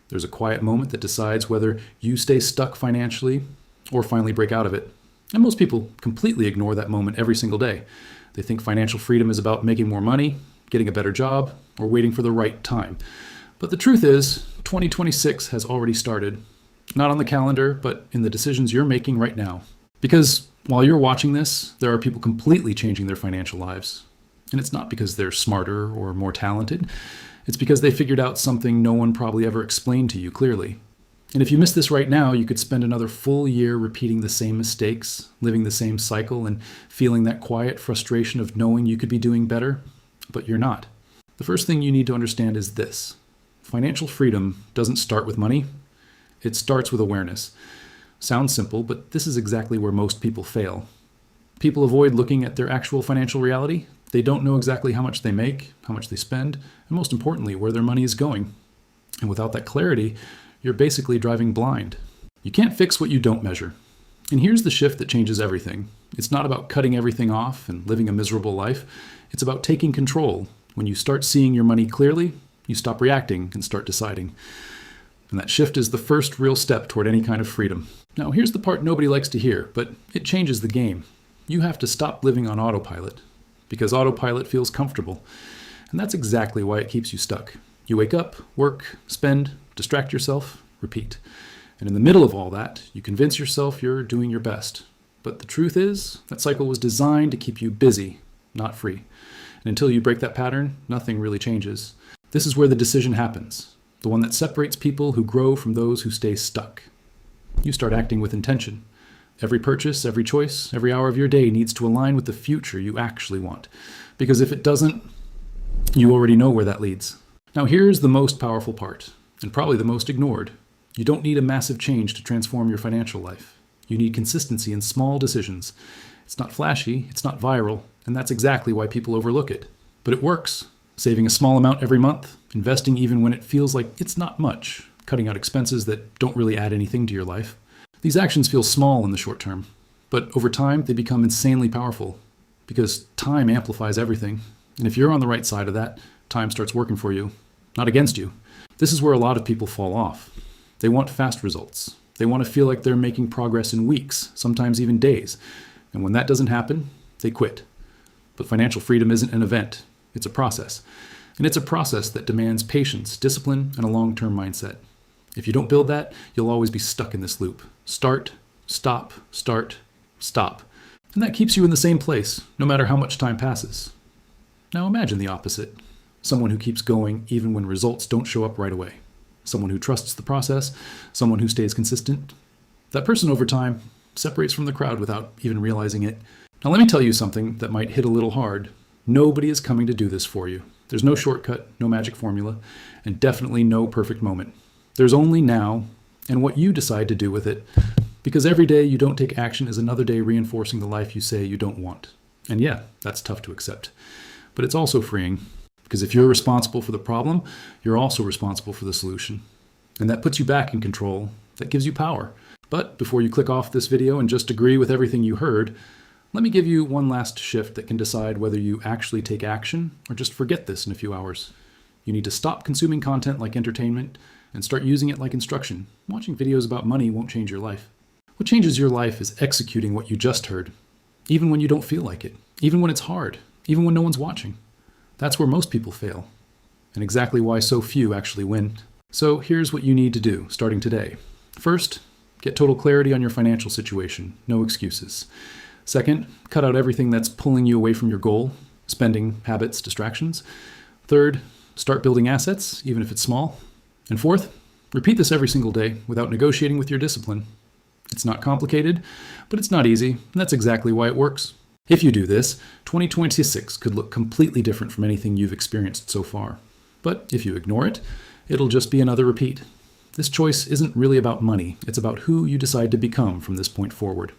There's a quiet moment that decides whether you stay stuck financially or finally break out of it. And most people completely ignore that moment every single day. They think financial freedom is about making more money, getting a better job, or waiting for the right time. But the truth is, 2026 has already started. Not on the calendar, but in the decisions you're making right now. Because while you're watching this, there are people completely changing their financial lives. And it's not because they're smarter or more talented. It's because they figured out something no one probably ever explained to you clearly. And if you miss this right now, you could spend another full year repeating the same mistakes, living the same cycle, and feeling that quiet frustration of knowing you could be doing better, but you're not. The first thing you need to understand is this. Financial freedom doesn't start with money. It starts with awareness. Sounds simple, but this is exactly where most people fail. People avoid looking at their actual financial reality. They don't know exactly how much they make, how much they spend, and most importantly, where their money is going. And without that clarity, you're basically driving blind. You can't fix what you don't measure. And here's the shift that changes everything. It's not about cutting everything off and living a miserable life. It's about taking control. When you start seeing your money clearly, you stop reacting and start deciding. And that shift is the first real step toward any kind of freedom. Now, here's the part nobody likes to hear, but it changes the game. You have to stop living on autopilot, because autopilot feels comfortable. And that's exactly why it keeps you stuck. You wake up, work, spend, distract yourself, repeat. And in the middle of all that, you convince yourself you're doing your best. But the truth is, that cycle was designed to keep you busy, not free. And until you break that pattern, nothing really changes. This is where the decision happens, the one that separates people who grow from those who stay stuck. You start acting with intention. Every purchase, every choice, every hour of your day needs to align with the future you actually want. Because if it doesn't, you already know where that leads. Now here's the most powerful part, and probably the most ignored. You don't need a massive change to transform your financial life. You need consistency in small decisions. It's not flashy, it's not viral, and that's exactly why people overlook it. But it works. Saving a small amount every month, investing even when it feels like it's not much, cutting out expenses that don't really add anything to your life. These actions feel small in the short term, but over time they become insanely powerful because time amplifies everything. And if you're on the right side of that, time starts working for you, not against you. This is where a lot of people fall off. They want fast results. They want to feel like they're making progress in weeks, sometimes even days. And when that doesn't happen, they quit. But financial freedom isn't an event. It's a process. And it's a process that demands patience, discipline, and a long-term mindset. If you don't build that, you'll always be stuck in this loop. Start, stop, start, stop. And that keeps you in the same place, no matter how much time passes. Now imagine the opposite. Someone who keeps going even when results don't show up right away. Someone who trusts the process, someone who stays consistent. That person over time separates from the crowd without even realizing it. Now let me tell you something that might hit a little hard. Nobody is coming to do this for you. There's no shortcut, no magic formula, and definitely no perfect moment. There's only now and what you decide to do with it, because every day you don't take action is another day reinforcing the life you say you don't want. And yeah, that's tough to accept. But it's also freeing, because if you're responsible for the problem, you're also responsible for the solution. And that puts you back in control. That gives you power. But before you click off this video and just agree with everything you heard, let me give you one last shift that can decide whether you actually take action or just forget this in a few hours. You need to stop consuming content like entertainment and start using it like instruction. Watching videos about money won't change your life. What changes your life is executing what you just heard, even when you don't feel like it, even when it's hard, even when no one's watching. That's where most people fail, and exactly why so few actually win. So here's what you need to do starting today. First, get total clarity on your financial situation, no excuses. Second, cut out everything that's pulling you away from your goal, spending, habits, distractions. Third, start building assets, even if it's small. And fourth, repeat this every single day without negotiating with your discipline. It's not complicated, but it's not easy, and that's exactly why it works. If you do this, 2026 could look completely different from anything you've experienced so far. But if you ignore it, it'll just be another repeat. This choice isn't really about money, it's about who you decide to become from this point forward.